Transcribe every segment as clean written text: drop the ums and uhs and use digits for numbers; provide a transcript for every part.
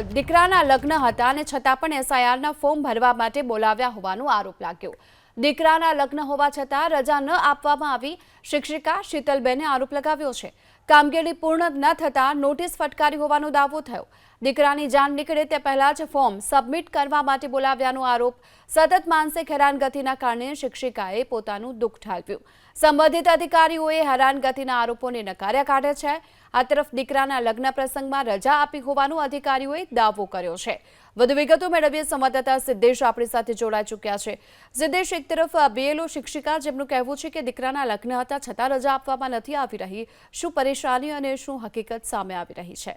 દીકરાના લગ્ન હતા અને છતાં પણ એસઆઈઆરના ફોર્મ ભરવા માટે બોલાવ્યા હોવાનો આરોપ લાગ્યો। દીકરાના લગ્ન હોવા છતાં રજા ન આપવામાં આવી શિક્ષિકા શીતલબેને આરોપ લગાવ્યો છે। કામગીરી પૂર્ણ ન થતાં નોટિસ ફટકારી હોવાનો દાવો થયો। દીકરાની જાન નીકળે તે પહેલા જ ફોર્મ સબમિટ કરવા માટે બોલાવ્યાનો આરોપ। સતત માનસિક હેરાનગતિના કારણે શિક્ષિકાએ પોતાનું દુઃખ ઠાલવ્યું। સંબંધિત અધિકારીઓએ હેરાનગતિના આરોપોને નકાર્યા કાઢે છે। આ તરફ દીકરાના લગ્ન પ્રસંગમાં રજા આપી હોવાનો અધિકારીઓએ દાવો કર્યો છે। વધુ વિગતો મેળવીએ સંવાદદાતા સિદ્ધેશ આપણી સાથે જોડાઈ ચૂક્યા છે। સિદ્ધેશ, એક તરફ બીએલઓ શિક્ષિકા જેમનું કહેવું છે કે દીકરાના લગ્ન હતા છતાં રજા આપવામાં નથી આવી રહી, શું પરેશાની અને શું હકીકત સામે આવી રહી છે?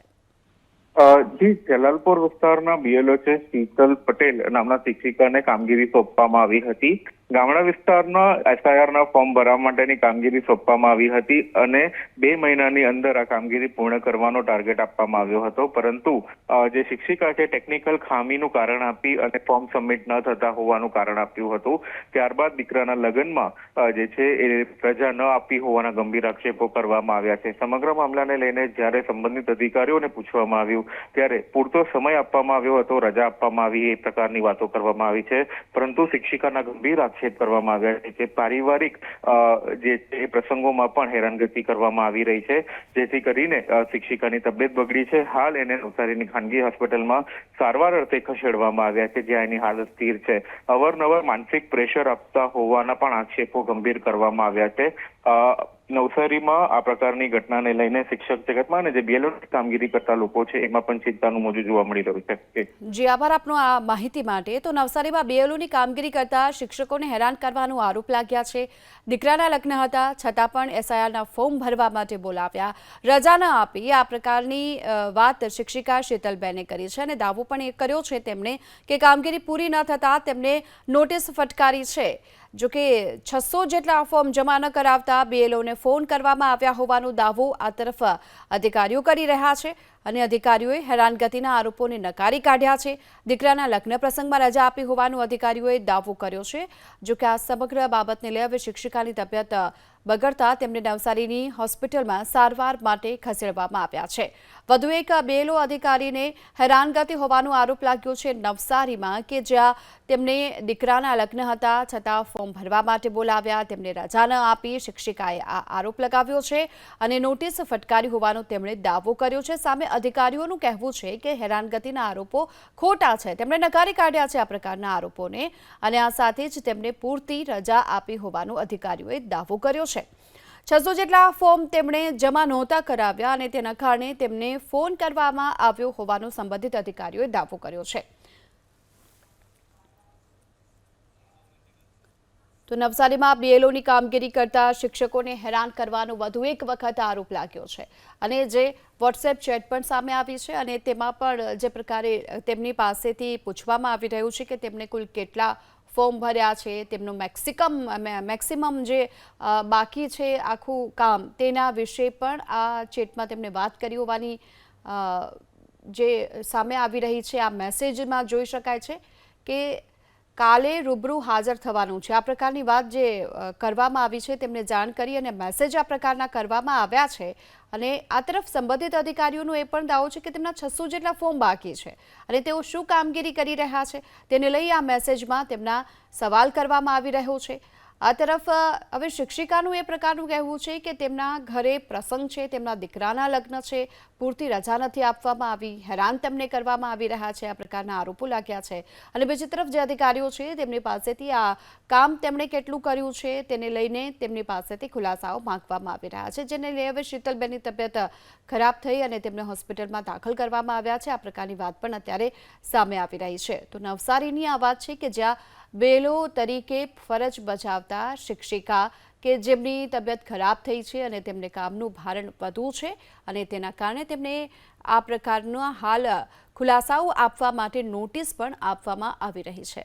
જી, જલાલપોર વિસ્તારના બીએલઓ છે શીતલ પટેલ નામના શિક્ષિકાને કામગીરી સોંપવામાં આવી હતી। ગામડા વિસ્તારના એસઆઈઆરના ફોર્મ ભરવા માટેની કામગીરી સોંપવામાં આવી હતી અને 2 મહિનાની અંદર આ કામગીરી પૂર્ણ કરવાનો ટાર્ગેટ આપવામાં આવ્યો હતો, પરંતુ જે શિક્ષિકા છે ટેકનિકલ ખામીનું કારણ આપી અને ફોર્મ સબમિટ ન થતા હોવાનું કારણ આપ્યું હતું। ત્યારબાદ દીકરાના લગ્નમાં જે છે એ રજા ન આપી હોવાના ગંભીર આક્ષેપો કરવામાં આવ્યા છે। સમગ્ર મામલાને લઈને જ્યારે સંબંધિત અધિકારીઓને પૂછવામાં આવ્યું ત્યારે પૂરતો સમય આપવામાં આવ્યો હતો, રજા આપવામાં આવી એ પ્રકારની વાતો કરવામાં આવી છે, પરંતુ શિક્ષિકાના ગંભીર આક્ષેપ કરવામાં આવ્યા છે કે પારિવારિક જે છે પ્રસંગોમાં પણ હેરાનગતિ કરવામાં આવી રહી છે, જેથી કરીને શિક્ષિકાની તબિયત બગડી છે। હાલ એને નવસારીની ખાનગી હોસ્પિટલમાં સારવાર અર્થે ખસેડવામાં આવ્યા છે, જ્યાં એની હાલત સ્થિર છે। અવારનવાર માનસિક પ્રેશર આપતા હોવાના પણ આક્ષેપો ગંભીર કરવામાં આવ્યા છે। નવસારીમાં આ પ્રકારની ઘટનાને લઈને શિક્ષક જગતમાં અને જે બીએલઓ કામગીરી કરતા લોકો છે એમાં પણ ચિંતાનું મોજું જોવા મળી રહ્યું છે। જી, આભાર આપનો આ માહિતી માટે। તો નવસારીમાં બીએલઓની કામગીરી કરતા શિક્ષકોને હેરાન કરવાનો આરોપ લાગ્યા છે। દીકરાના લગ્ન હતા છતાં પણ એસઆઈઆરના ફોર્મ ભરવા માટે બોલાવ્યા, રજા ન આપી, આ પ્રકારની વાત શિક્ષિકા શીતલબેને કરી છે અને દાવો પણ એ કર્યો છે તેમણે કે કામગીરી પૂરી ન થતાં તેમને નોટિસ ફટકારી છે। જો કે 600 જેટલા ફોર્મ જમા ન કરાવતા બીએલઓને ફોન કરવામાં આવ્યા હોવાનો દાવો આ તરફ અધિકારીઓ કરી રહ્યા છે અને અધિકારીઓએ હેરાનગતિના આરોપોને નકારી કાઢ્યા છે। દીકરાના લગ્ન પ્રસંગમાં રજા આપી હોવાનો અધિકારીઓએ દાવો કર્યો છે। જો કે આ સમગ્ર બાબતને લઈ હવે શિક્ષિકાની તબિયત બગડતા તેમને નવસારીની હોસ્પિટલમાં સારવાર માટે ખસેડવામાં આવ્યા છે। વધુ એક બીએલઓ અધિકારીને હેરાનગતિ હોવાનો આરોપ લાગ્યો છે નવસારીમાં, કે જ્યાં તેમને દીકરાના લગ્ન હતા છતાં ફોર્મ ભરવા માટે બોલાવ્યા, તેમને રજા ન આપી શિક્ષિકાએ આ આરોપ લગાવ્યો છે અને નોટિસ ફટકારી હોવાનો તેમણે દાવો કર્યો છે। સામે અધિકારીઓનું કહેવું છે કે હેરાનગતિના આરોપો ખોટા છે, તેમણે નકારી કાઢ્યા છે આ પ્રકારના આરોપોને અને આ સાથે જ તેમને પૂરતી રજા આપી હોવાનો અધિકારીઓએ દાવો કર્યો છે। 600 જેટલા ફોર્મ તેમણે જમા નહોતા કરાવ્યા અને તેના કારણે તેમને ફોન કરવામાં આવ્યો હોવાનો સંબંધિત અધિકારીઓએ દાવો કર્યો છે। તો નવસારીમાં બીએલઓની કામગીરી કરતા શિક્ષકોને હેરાન કરવાનો વધુ એક વખત આરોપ લાગ્યો છે અને જે વોટ્સએપ ચેટ પણ સામે આવી છે અને તેમાં પણ જે પ્રકારે તેમની પાસેથી પૂછવામાં આવી રહ્યું છે કે તેમને કુલ કેટલા ફોર્મ ભર્યા છે, તેમનું મેક્સિમમ જે બાકી છે આખું કામ, તેના વિશે પણ આ ચેટમાં તેમણે વાત કરી હોવાની જે સામે આવી રહી છે। આ મેસેજમાં જોઈ શકાય છે કે કાલે રૂબરૂ હાજર થવાનું છે, આ પ્રકારની વાત જે કરવામાં આવી છે તેમને જાણ કરી અને મેસેજ આ પ્રકારના કરવામાં આવ્યા છે અને આ તરફ સંબંધિત અધિકારીઓનો એ પણ દાવો છે કે તેમના 600 જેટલા ફોર્મ બાકી છે અને તેઓ શું કામગીરી કરી રહ્યા છે તેને લઈ આ મેસેજમાં તેમના સવાલ કરવામાં આવી રહ્યો છે। આ તરફ હવે શિક્ષિકાનું એ પ્રકારનું કહેવું છે કે તેમના ઘરે પ્રસંગ છે, તેમના દીકરાના લગ્ન છે, પૂરતી રજા નથી આપવામાં આવી, હેરાન તેમને કરવામાં આવી રહ્યા છે, આ પ્રકારના આરોપો લાગ્યા છે અને બીજી તરફ જે અધિકારીઓ છે તેમની પાસેથી આ કામ તેમણે કેટલું કર્યું છે તેને લઈને તેમની પાસેથી ખુલાસાઓ માંગવામાં આવી રહ્યા છે, જેને લઈ હવે શીતલબેનની તબિયત ખરાબ થઈ અને તેમને હોસ્પિટલમાં દાખલ કરવામાં આવ્યા છે। આ પ્રકારની વાત પણ અત્યારે સામે આવી રહી છે। તો નવસારીની આ વાત છે કે જ્યાં બીએલઓ તરીકે ફરજ બજાવતા શિક્ષિકા કે જેમની તબિયત ખરાબ થઈ છે અને તેમને કામનું ભારણ વધુ છે અને તેના કારણે તેમને આ પ્રકારના હાલ ખુલાસાઓ આપવા માટે નોટિસ પણ આપવામાં આવી રહી છે।